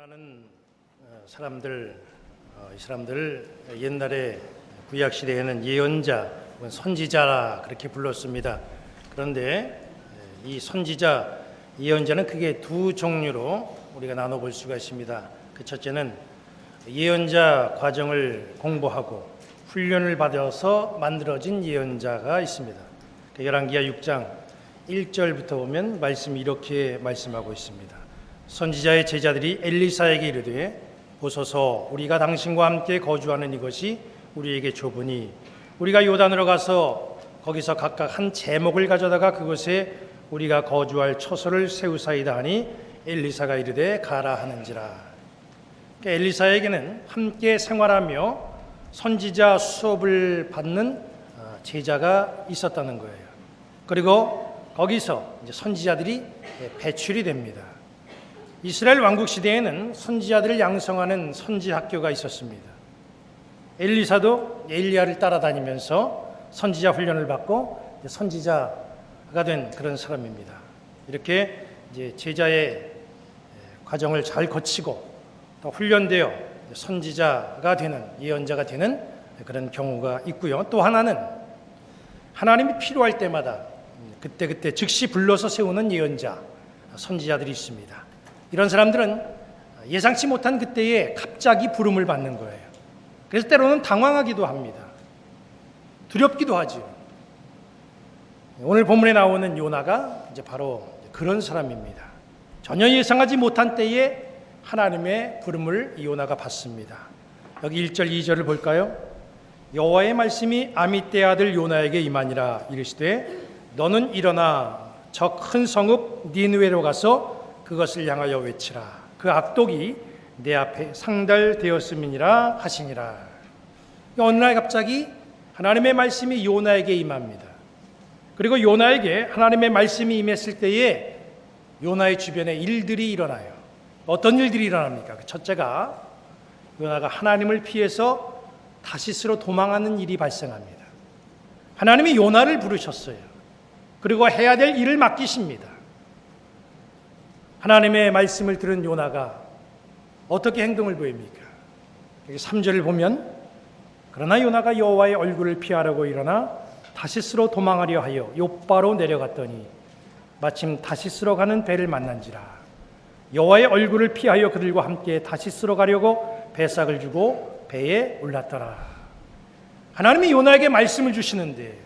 많은 이 사람들 옛날에 구약 시대에는 예언자 혹은 선지자라 그렇게 불렀습니다. 그런데 이 선지자, 예언자는 크게 두 종류로 우리가 나눠볼 수가 있습니다. 그 첫째는 예언자 과정을 공부하고 훈련을 받아서 만들어진 예언자가 있습니다. 열왕기하 6장 1절부터 보면 말씀이 이렇게 말씀하고 있습니다. 선지자의 제자들이 엘리사에게 이르되 보소서 우리가 당신과 함께 거주하는 이것이 우리에게 좁으니 우리가 요단으로 가서 거기서 각각 한 제목을 가져다가 그곳에 우리가 거주할 처소를 세우사이다 하니 엘리사가 이르되 가라 하는지라. 그러니까 엘리사에게는 함께 생활하며 선지자 수업을 받는 제자가 있었다는 거예요. 그리고 거기서 이제 선지자들이 배출이 됩니다. 이스라엘 왕국 시대에는 선지자들을 양성하는 선지학교가 있었습니다. 엘리사도 엘리야를 따라다니면서 선지자 훈련을 받고 선지자가 된 그런 사람입니다. 이렇게 이제 제자의 과정을 잘 거치고 또 훈련되어 선지자가 되는, 예언자가 되는 그런 경우가 있고요. 또 하나는 하나님이 필요할 때마다 그때 즉시 불러서 세우는 예언자, 선지자들이 있습니다. 이런 사람들은 예상치 못한 그때에 갑자기 부름을 받는 거예요. 그래서 때로는 당황하기도 합니다. 두렵기도 하죠. 오늘 본문에 나오는 요나가 이제 바로 그런 사람입니다. 전혀 예상하지 못한 때에 하나님의 부름을 요나가 받습니다. 여기 1절 2절을 볼까요? 여호와의 말씀이 아미떼 아들 요나에게 임하니라 이르시되 너는 일어나 저 큰 성읍 니느웨로 가서 그것을 향하여 외치라. 그 악독이 내 앞에 상달되었음이니라 하시니라. 어느 날 갑자기 하나님의 말씀이 요나에게 임합니다. 그리고 요나에게 하나님의 말씀이 임했을 때에 요나의 주변에 일들이 일어나요. 어떤 일들이 일어납니까? 첫째가 요나가 하나님을 피해서 다시스로 도망하는 일이 발생합니다. 하나님이 요나를 부르셨어요. 그리고 해야 될 일을 맡기십니다. 하나님의 말씀을 들은 요나가 어떻게 행동을 보입니까? 여기 3절을 보면 그러나 요나가 여호와의 얼굴을 피하려고 일어나 다시스로 도망하려 하여 욥바로 내려갔더니 마침 다시스로 가는 배를 만난지라. 여호와의 얼굴을 피하여 그들과 함께 다시스로 가려고 배삭을 주고 배에 올랐더라. 하나님이 요나에게 말씀을 주시는데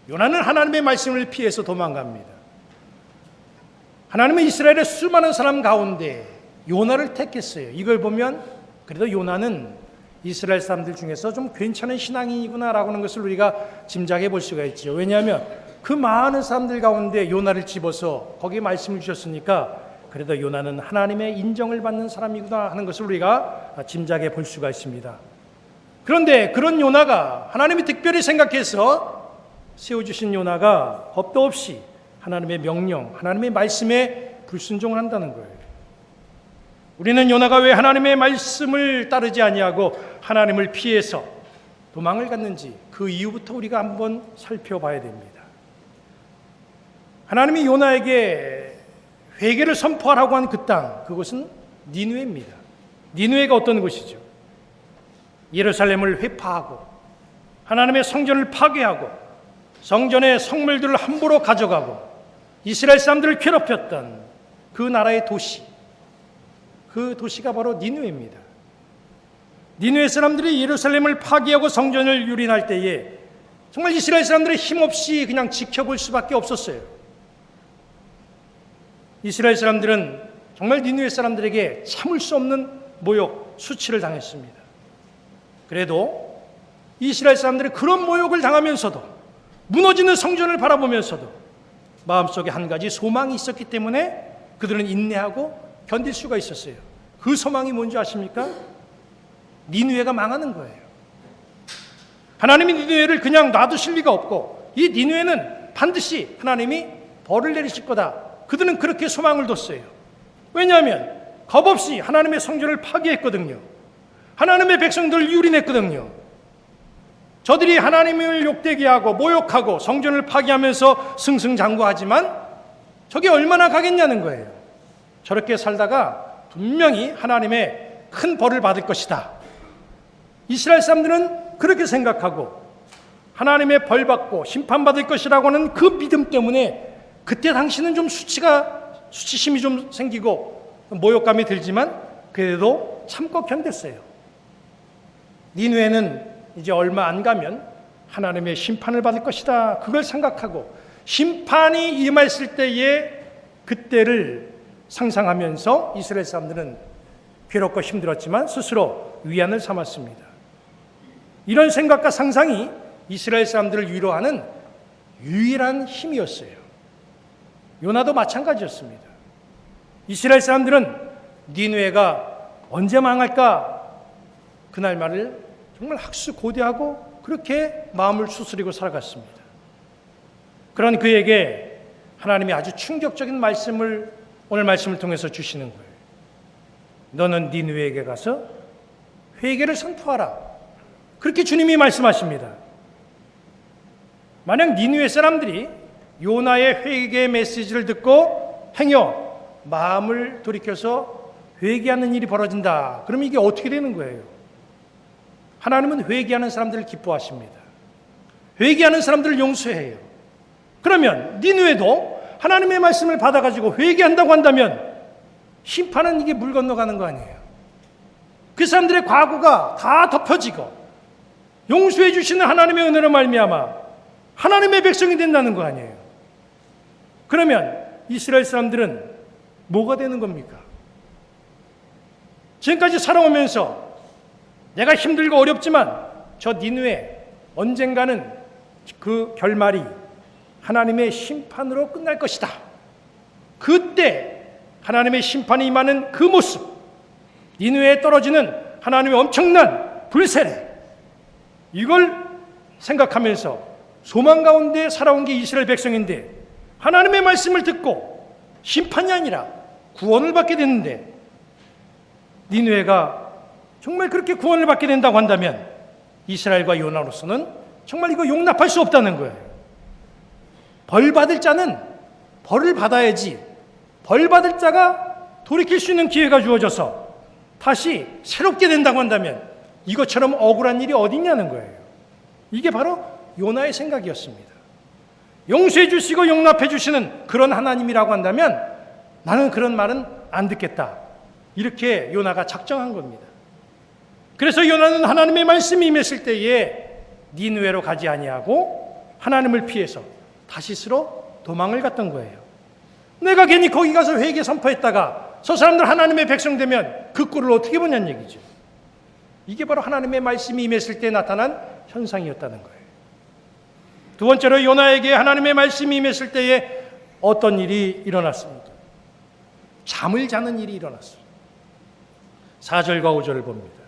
요나는 하나님의 말씀을 피해서 도망갑니다. 하나님은 이스라엘의 수많은 사람 가운데 요나를 택했어요. 이걸 보면 그래도 요나는 이스라엘 사람들 중에서 좀 괜찮은 신앙인이구나라고 하는 것을 우리가 짐작해 볼 수가 있죠. 왜냐하면 그 많은 사람들 가운데 요나를 집어서 거기에 말씀을 주셨으니까 그래도 요나는 하나님의 인정을 받는 사람이구나 하는 것을 우리가 짐작해 볼 수가 있습니다. 그런데 그런 요나가 하나님이 특별히 생각해서 세워주신 요나가 겁도 없이 하나님의 명령, 하나님의 말씀에 불순종을 한다는 거예요. 우리는 요나가 왜 하나님의 말씀을 따르지 아니하고 하나님을 피해서 도망을 갔는지 그 이유부터 우리가 한번 살펴봐야 됩니다. 하나님이 요나에게 회개를 선포하라고 한 그 땅, 그곳은 니느웨입니다. 니느웨가 어떤 곳이죠? 예루살렘을 회파하고 하나님의 성전을 파괴하고 성전의 성물들을 함부로 가져가고 이스라엘 사람들을 괴롭혔던 그 나라의 도시, 그 도시가 바로 니느웨입니다. 니느웨 사람들이 예루살렘을 파괴하고 성전을 유린할 때에 정말 이스라엘 사람들이 힘없이 그냥 지켜볼 수밖에 없었어요. 이스라엘 사람들은 정말 니느웨 사람들에게 참을 수 없는 모욕, 수치를 당했습니다. 그래도 이스라엘 사람들이 그런 모욕을 당하면서도 무너지는 성전을 바라보면서도 마음속에 한 가지 소망이 있었기 때문에 그들은 인내하고 견딜 수가 있었어요. 그 소망이 뭔지 아십니까? 니느웨가 망하는 거예요. 하나님이 니느웨를 그냥 놔두실 리가 없고 이 니느웨는 반드시 하나님이 벌을 내리실 거다. 그들은 그렇게 소망을 뒀어요. 왜냐하면 겁없이 하나님의 성전을 파괴했거든요. 하나님의 백성들을 유린했거든요. 저들이 하나님을 욕되게 하고 모욕하고 성전을 파괴하면서 승승장구하지만 저게 얼마나 가겠냐는 거예요. 저렇게 살다가 분명히 하나님의 큰 벌을 받을 것이다. 이스라엘 사람들은 그렇게 생각하고 하나님의 벌 받고 심판받을 것이라고 하는 그 믿음 때문에 그때 당시는 좀 수치심이 좀 생기고 모욕감이 들지만 그래도 참고 견뎠어요. 니느웨는 이제 얼마 안 가면 하나님의 심판을 받을 것이다. 그걸 생각하고 심판이 임했을 때에 그때를 상상하면서 이스라엘 사람들은 괴롭고 힘들었지만 스스로 위안을 삼았습니다. 이런 생각과 상상이 이스라엘 사람들을 위로하는 유일한 힘이었어요. 요나도 마찬가지였습니다. 이스라엘 사람들은 니느웨가 언제 망할까 그날 말을 정말 학수고대하고 그렇게 마음을 추스리고 살아갔습니다. 그런 그에게 하나님이 아주 충격적인 말씀을 오늘 말씀을 통해서 주시는 거예요. 너는 니느웨에게 가서 회개를 선포하라. 그렇게 주님이 말씀하십니다. 만약 니느웨 사람들이 요나의 회개 메시지를 듣고 행여 마음을 돌이켜서 회개하는 일이 벌어진다. 그럼 이게 어떻게 되는 거예요? 하나님은 회개하는 사람들을 기뻐하십니다. 회개하는 사람들을 용서해요. 그러면 니느웨도 하나님의 말씀을 받아가지고 회개한다고 한다면 심판은 이게 물 건너가는 거 아니에요. 그 사람들의 과거가 다 덮여지고 용서해 주시는 하나님의 은혜로 말미암아 하나님의 백성이 된다는 거 아니에요. 그러면 이스라엘 사람들은 뭐가 되는 겁니까? 지금까지 살아오면서 내가 힘들고 어렵지만 저 니느웨 언젠가는 그 결말이 하나님의 심판으로 끝날 것이다. 그때 하나님의 심판이 임하는 그 모습, 니느웨에 떨어지는 하나님의 엄청난 불세례, 이걸 생각하면서 소망 가운데 살아온 게 이스라엘 백성인데 하나님의 말씀을 듣고 심판이 아니라 구원을 받게 됐는데 니느웨가 정말 그렇게 구원을 받게 된다고 한다면 이스라엘과 요나로서는 정말 이거 용납할 수 없다는 거예요. 벌 받을 자는 벌을 받아야지 벌 받을 자가 돌이킬 수 있는 기회가 주어져서 다시 새롭게 된다고 한다면 이것처럼 억울한 일이 어딨냐는 거예요. 이게 바로 요나의 생각이었습니다. 용서해 주시고 용납해 주시는 그런 하나님이라고 한다면 나는 그런 말은 안 듣겠다. 이렇게 요나가 작정한 겁니다. 그래서 요나는 하나님의 말씀이 임했을 때에 니느웨로 가지 아니하고 하나님을 피해서 다시스로 도망을 갔던 거예요. 내가 괜히 거기 가서 회개 선포했다가 저 사람들 하나님의 백성 되면 그 꼴을 어떻게 보냐는 얘기죠. 이게 바로 하나님의 말씀이 임했을 때 나타난 현상이었다는 거예요. 두 번째로 요나에게 하나님의 말씀이 임했을 때에 어떤 일이 일어났습니까? 잠을 자는 일이 일어났어요. 4절과 5절을 봅니다.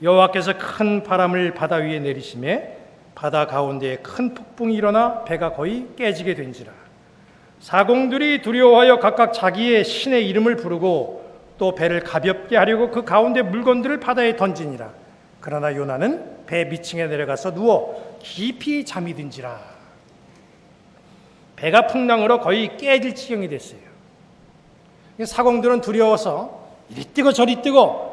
여호와께서 큰 바람을 바다 위에 내리심에 바다 가운데에 큰 폭풍이 일어나 배가 거의 깨지게 된지라. 사공들이 두려워하여 각각 자기의 신의 이름을 부르고 또 배를 가볍게 하려고 그 가운데 물건들을 바다에 던지니라. 그러나 요나는 배 밑층에 내려가서 누워 깊이 잠이 든지라. 배가 풍랑으로 거의 깨질 지경이 됐어요. 사공들은 두려워서 이리 뛰고 저리 뛰고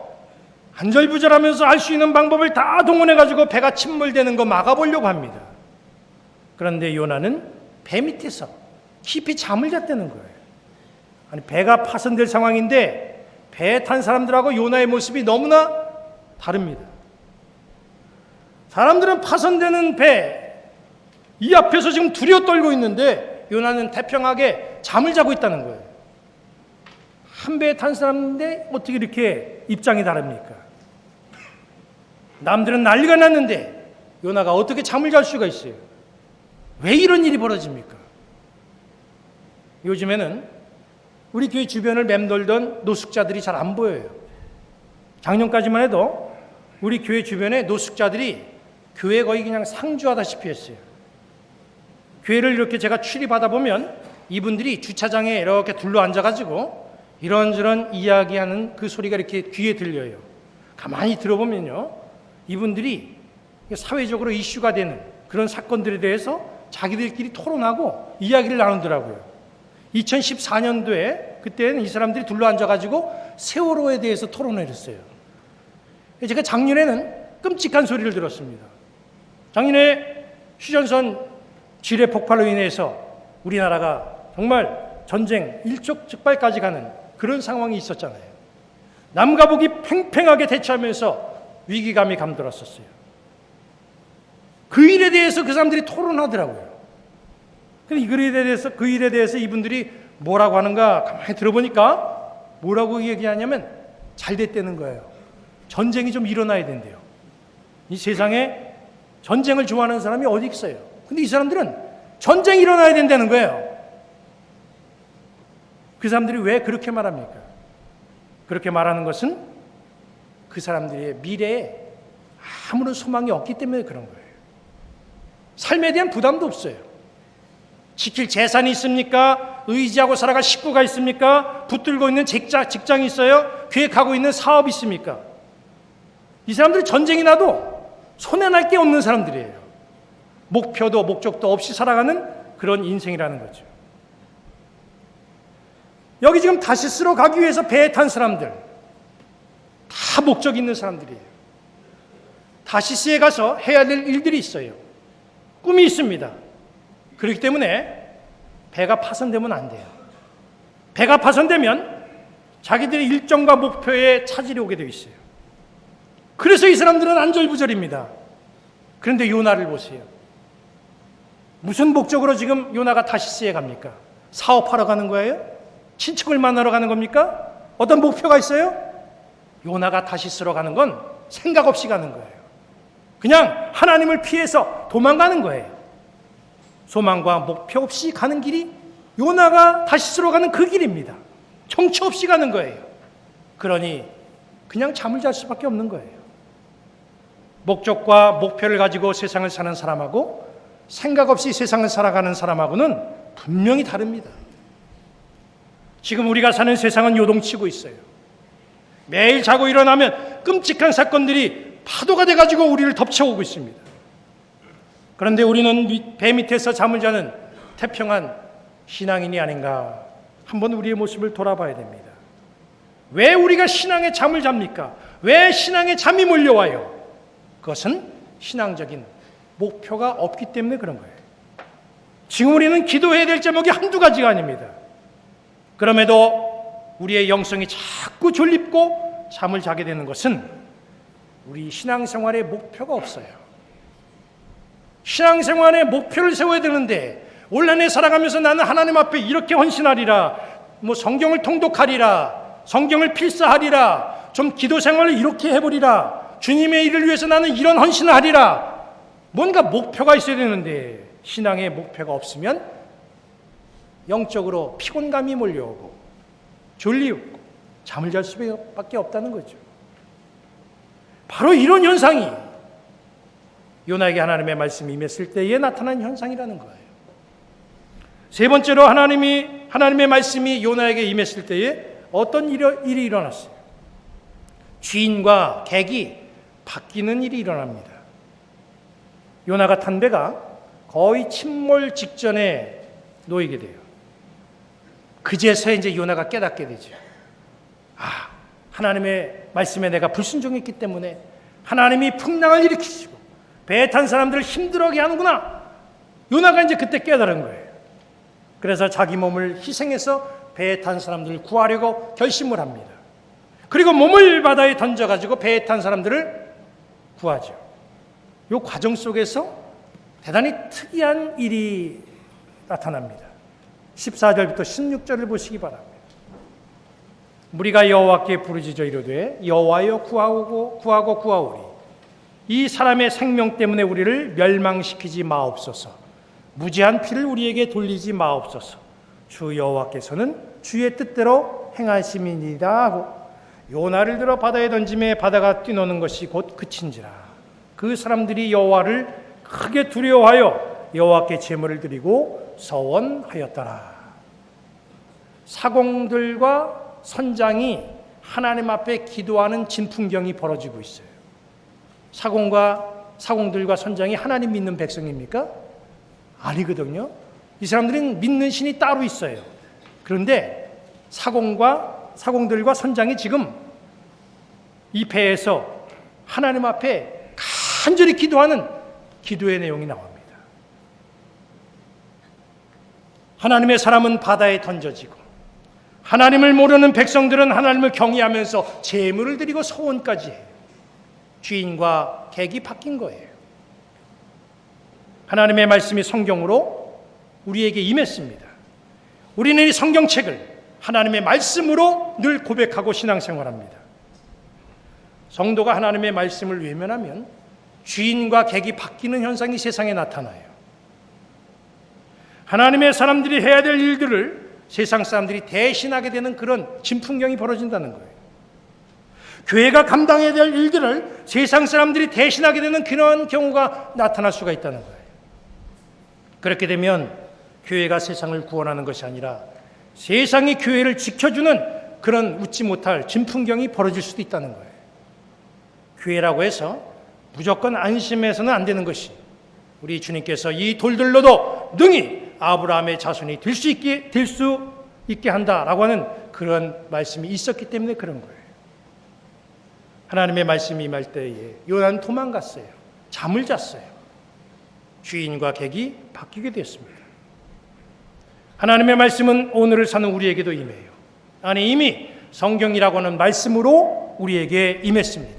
안절부절하면서 할 수 있는 방법을 다 동원해가지고 배가 침몰되는 거 막아보려고 합니다. 그런데 요나는 배 밑에서 깊이 잠을 잤다는 거예요. 아니, 배가 파손될 상황인데 배에 탄 사람들하고 요나의 모습이 너무나 다릅니다. 사람들은 파손되는 배 이 앞에서 지금 두려워 떨고 있는데 요나는 태평하게 잠을 자고 있다는 거예요. 한 배에 탄 사람인데 어떻게 이렇게 입장이 다릅니까? 남들은 난리가 났는데 요나가 어떻게 잠을 잘 수가 있어요? 왜 이런 일이 벌어집니까? 요즘에는 우리 교회 주변을 맴돌던 노숙자들이 잘 안 보여요. 작년까지만 해도 우리 교회 주변에 노숙자들이 교회 거의 그냥 상주하다시피 했어요. 교회를 이렇게 제가 출입하다 보면 이분들이 주차장에 이렇게 둘러앉아가지고 이런저런 이야기하는 그 소리가 이렇게 귀에 들려요. 가만히 들어보면요, 이분들이 사회적으로 이슈가 되는 그런 사건들에 대해서 자기들끼리 토론하고 이야기를 나누더라고요. 2014년도에 그때는 이 사람들이 둘러앉아가지고 세월호에 대해서 토론을 했어요. 제가 작년에는 끔찍한 소리를 들었습니다. 작년에 휴전선 지뢰 폭발로 인해서 우리나라가 정말 전쟁 일촉즉발까지 가는 그런 상황이 있었잖아요. 남과 북이 팽팽하게 대처하면서 위기감이 감돌았었어요. 그 일에 대해서 그 사람들이 토론하더라고요. 근데 그 일에 대해서 이분들이 뭐라고 하는가 가만히 들어보니까 뭐라고 얘기하냐면 잘 됐다는 거예요. 전쟁이 좀 일어나야 된대요. 이 세상에 전쟁을 좋아하는 사람이 어디 있어요? 근데 이 사람들은 전쟁이 일어나야 된다는 거예요. 그 사람들이 왜 그렇게 말합니까? 그렇게 말하는 것은 그 사람들의 미래에 아무런 소망이 없기 때문에 그런 거예요. 삶에 대한 부담도 없어요. 지킬 재산이 있습니까? 의지하고 살아갈 식구가 있습니까? 붙들고 있는 직장이 있어요? 계획하고 있는 사업이 있습니까? 이 사람들이 전쟁이 나도 손해날 게 없는 사람들이에요. 목표도 목적도 없이 살아가는 그런 인생이라는 거죠. 여기 지금 다시스로 가기 위해서 배에 탄 사람들 다 목적 있는 사람들이에요. 다시스에 가서 해야 될 일들이 있어요. 꿈이 있습니다. 그렇기 때문에 배가 파손되면 안 돼요. 배가 파손되면 자기들의 일정과 목표에 차질이 오게 되어 있어요. 그래서 이 사람들은 안절부절입니다. 그런데 요나를 보세요. 무슨 목적으로 지금 요나가 다시스에 갑니까? 사업하러 가는 거예요? 친척을 만나러 가는 겁니까? 어떤 목표가 있어요? 요나가 다시스로 가는 건 생각 없이 가는 거예요. 그냥 하나님을 피해서 도망가는 거예요. 소망과 목표 없이 가는 길이 요나가 다시스로 가는 그 길입니다. 정처 없이 가는 거예요. 그러니 그냥 잠을 잘 수밖에 없는 거예요. 목적과 목표를 가지고 세상을 사는 사람하고 생각 없이 세상을 살아가는 사람하고는 분명히 다릅니다. 지금 우리가 사는 세상은 요동치고 있어요. 매일 자고 일어나면 끔찍한 사건들이 파도가 돼가지고 우리를 덮쳐오고 있습니다. 그런데 우리는 배 밑에서 잠을 자는 태평한 신앙인이 아닌가 한번 우리의 모습을 돌아봐야 됩니다. 왜 우리가 신앙의 잠을 잡니까? 왜 신앙의 잠이 몰려와요? 그것은 신앙적인 목표가 없기 때문에 그런 거예요. 지금 우리는 기도해야 될 제목이 한두 가지가 아닙니다. 그럼에도 우리의 영성이 자꾸 졸립고 잠을 자게 되는 것은 우리 신앙생활에 목표가 없어요. 신앙생활에 목표를 세워야 되는데 올 한 해 살아가면서 나는 하나님 앞에 이렇게 헌신하리라, 성경을 통독하리라, 성경을 필사하리라, 좀 기도 생활을 이렇게 해보리라, 주님의 일을 위해서 나는 이런 헌신을 하리라. 뭔가 목표가 있어야 되는데 신앙의 목표가 없으면 영적으로 피곤감이 몰려오고 졸리고 잠을 잘 수밖에 없다는 거죠. 바로 이런 현상이 요나에게 하나님의 말씀이 임했을 때에 나타난 현상이라는 거예요. 세 번째로 하나님의 말씀이 요나에게 임했을 때에 어떤 일이 일어났어요? 주인과 객이 바뀌는 일이 일어납니다. 요나가 탄 배가 거의 침몰 직전에 놓이게 돼요. 그제서야 이제 요나가 깨닫게 되죠. 하나님의 말씀에 내가 불순종했기 때문에 하나님이 풍랑을 일으키시고 배에 탄 사람들을 힘들어하게 하는구나. 요나가 이제 그때 깨달은 거예요. 그래서 자기 몸을 희생해서 배에 탄 사람들을 구하려고 결심을 합니다. 그리고 몸을 바다에 던져가지고 배에 탄 사람들을 구하죠. 이 과정 속에서 대단히 특이한 일이 나타납니다. 14절부터 16절을 보시기 바랍니다. 무리가 여호와께 부르짖어 이르되 여호와여 구하오리. 이 사람의 생명 때문에 우리를 멸망시키지 마옵소서. 무지한 피를 우리에게 돌리지 마옵소서. 주 여호와께서는 주의 뜻대로 행하심이니이다 하고 요나를 들어 바다에 던짐에 바다가 뛰노는 것이 곧 그친지라. 그 사람들이 여호와를 크게 두려워하여 여호와께 제물을 드리고 서원하였더라. 사공들과 선장이 하나님 앞에 기도하는 진풍경이 벌어지고 있어요. 사공들과 선장이 하나님 믿는 백성입니까? 아니거든요. 이 사람들은 믿는 신이 따로 있어요. 그런데 사공들과 선장이 지금 이 배에서 하나님 앞에 간절히 기도하는 기도의 내용이 나옵니다. 하나님의 사람은 바다에 던져지고 하나님을 모르는 백성들은 하나님을 경외하면서 제물을 드리고 소원까지 해요. 주인과 객이 바뀐 거예요. 하나님의 말씀이 성경으로 우리에게 임했습니다. 우리는 이 성경책을 하나님의 말씀으로 늘 고백하고 신앙생활합니다. 성도가 하나님의 말씀을 외면하면 주인과 객이 바뀌는 현상이 세상에 나타나요. 하나님의 사람들이 해야 될 일들을 세상 사람들이 대신하게 되는 그런 진풍경이 벌어진다는 거예요. 교회가 감당해야 될 일들을 세상 사람들이 대신하게 되는 그런 경우가 나타날 수가 있다는 거예요. 그렇게 되면 교회가 세상을 구원하는 것이 아니라 세상이 교회를 지켜주는 그런 웃지 못할 진풍경이 벌어질 수도 있다는 거예요. 교회라고 해서 무조건 안심해서는 안 되는 것이, 우리 주님께서 이 돌들로도 능히 아브라함의 자손이 될 수 있게 한다라고 하는 그런 말씀이 있었기 때문에 그런 거예요. 하나님의 말씀이 임할 때에 요나는 도망갔어요. 잠을 잤어요. 주인과 객이 바뀌게 됐습니다. 하나님의 말씀은 오늘을 사는 우리에게도 임해요. 아니, 이미 성경이라고 하는 말씀으로 우리에게 임했습니다.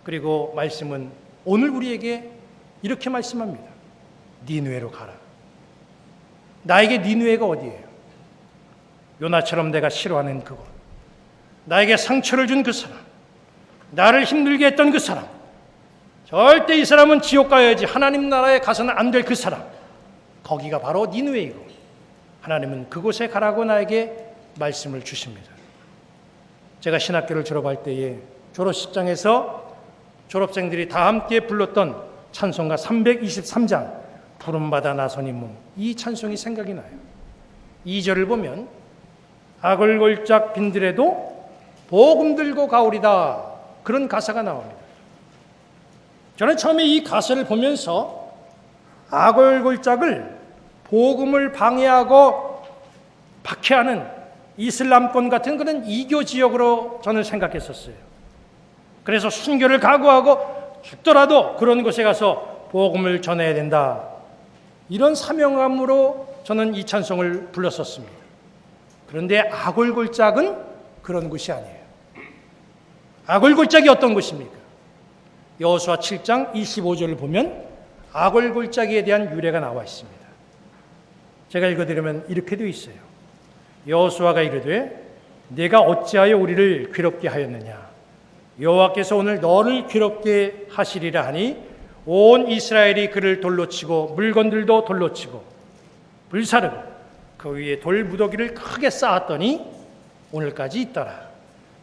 그리고 말씀은 오늘 우리에게 이렇게 말씀합니다. 니느웨로 가라. 나에게 니느웨가 어디예요? 요나처럼 내가 싫어하는 그곳, 나에게 상처를 준 그 사람, 나를 힘들게 했던 그 사람, 절대 이 사람은 지옥 가야지, 하나님 나라에 가서는 안 될 그 사람, 거기가 바로 니느웨이고 하나님은 그곳에 가라고 나에게 말씀을 주십니다. 제가 신학교를 졸업할 때에 졸업식장에서 졸업생들이 다 함께 불렀던 찬송가 323장 푸른바다 나선이 문, 이 찬송이 생각이 나요. 2절을 보면 아글골짝 빈들에도 복음 들고 가오리다, 그런 가사가 나옵니다. 저는 처음에 이 가사를 보면서 아글골짝을 복음을 방해하고 박해하는 이슬람권 같은 그런 이교 지역으로 저는 생각했었어요. 그래서 순교를 각오하고 죽더라도 그런 곳에 가서 복음을 전해야 된다, 이런 사명감으로 저는 이 찬송을 불렀었습니다. 그런데 아골골짝은 그런 곳이 아니에요. 아골골짝이 어떤 곳입니까? 여호수아 7장 25절을 보면 아골골짝에 대한 유래가 나와 있습니다. 제가 읽어드리면 이렇게 되어 있어요. 여호수아가 이르되 내가 어찌하여 우리를 괴롭게 하였느냐, 여호와께서 오늘 너를 괴롭게 하시리라 하니 온 이스라엘이 그를 돌로 치고 물건들도 돌로 치고 불사르고 그 위에 돌 무더기를 크게 쌓았더니 오늘까지 있더라.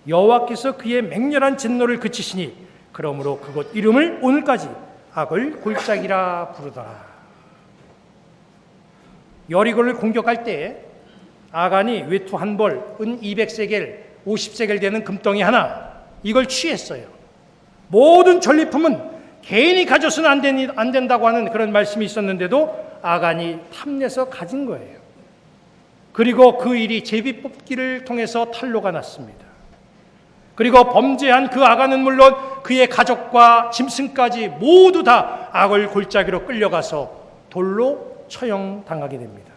여호와께서 그의 맹렬한 진노를 그치시니 그러므로 그곳 이름을 오늘까지 아글골짝이라 부르더라. 여리고를 공격할 때 아간이 외투 한 벌, 은 200세겔, 50세겔 되는 금덩이 하나, 이걸 취했어요. 모든 전리품은 개인이 가져서는 안 된다고 하는 그런 말씀이 있었는데도 아간이 탐내서 가진 거예요. 그리고 그 일이 제비 뽑기를 통해서 탄로가 났습니다. 그리고 범죄한 그 아간은 물론 그의 가족과 짐승까지 모두 다 아글골짜기로 끌려가서 돌로 처형당하게 됩니다.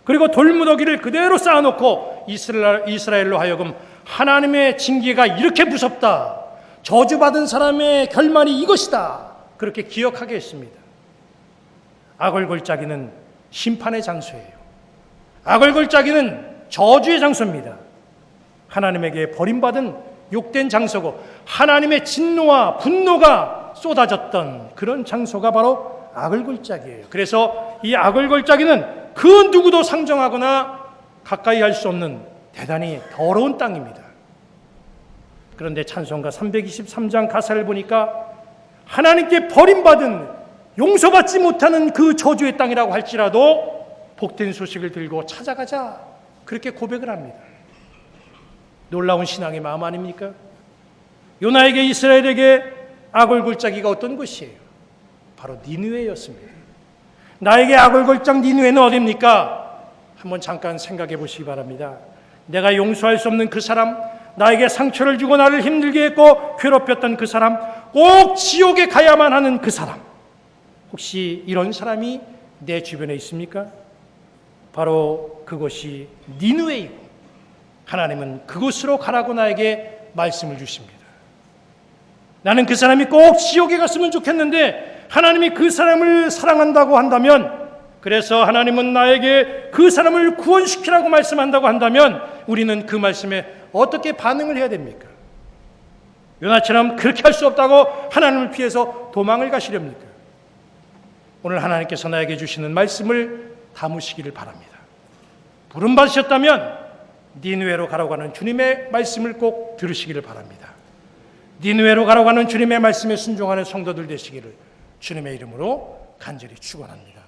그리고 돌무더기를 그대로 쌓아놓고 이스라엘로 하여금 하나님의 징계가 이렇게 무섭다, 저주받은 사람의 결말이 이것이다, 그렇게 기억하게 했습니다. 아글골짜기는 심판의 장소예요. 아글골짜기는 저주의 장소입니다. 하나님에게 버림받은 욕된 장소고 하나님의 진노와 분노가 쏟아졌던 그런 장소가 바로 아글골짜기예요. 그래서 이 아글골짜기는 그 누구도 상정하거나 가까이 할 수 없는 대단히 더러운 땅입니다. 그런데 찬송가 323장 가사를 보니까 하나님께 버림받은 용서받지 못하는 그 저주의 땅이라고 할지라도 복된 소식을 들고 찾아가자, 그렇게 고백을 합니다. 놀라운 신앙의 마음 아닙니까? 요나에게, 이스라엘에게 아골골짜기가 어떤 곳이에요? 바로 니느웨였습니다. 나에게 아골골짝 니느웨는 어디입니까? 한번 잠깐 생각해 보시기 바랍니다. 내가 용서할 수 없는 그 사람, 나에게 상처를 주고 나를 힘들게 했고 괴롭혔던 그 사람, 꼭 지옥에 가야만 하는 그 사람, 혹시 이런 사람이 내 주변에 있습니까? 바로 그것이 니느웨이고 하나님은 그곳으로 가라고 나에게 말씀을 주십니다. 나는 그 사람이 꼭 지옥에 갔으면 좋겠는데 하나님이 그 사람을 사랑한다고 한다면, 그래서 하나님은 나에게 그 사람을 구원시키라고 말씀한다고 한다면 우리는 그 말씀에 어떻게 반응을 해야 됩니까? 요나처럼 그렇게 할 수 없다고 하나님을 피해서 도망을 가시렵니까? 오늘 하나님께서 나에게 주시는 말씀을 담으시기를 바랍니다. 부름받으셨다면 니느웨로 가라고 하는 주님의 말씀을 꼭 들으시기를 바랍니다. 니느웨로 가라고 하는 주님의 말씀에 순종하는 성도들 되시기를 주님의 이름으로 간절히 축원합니다.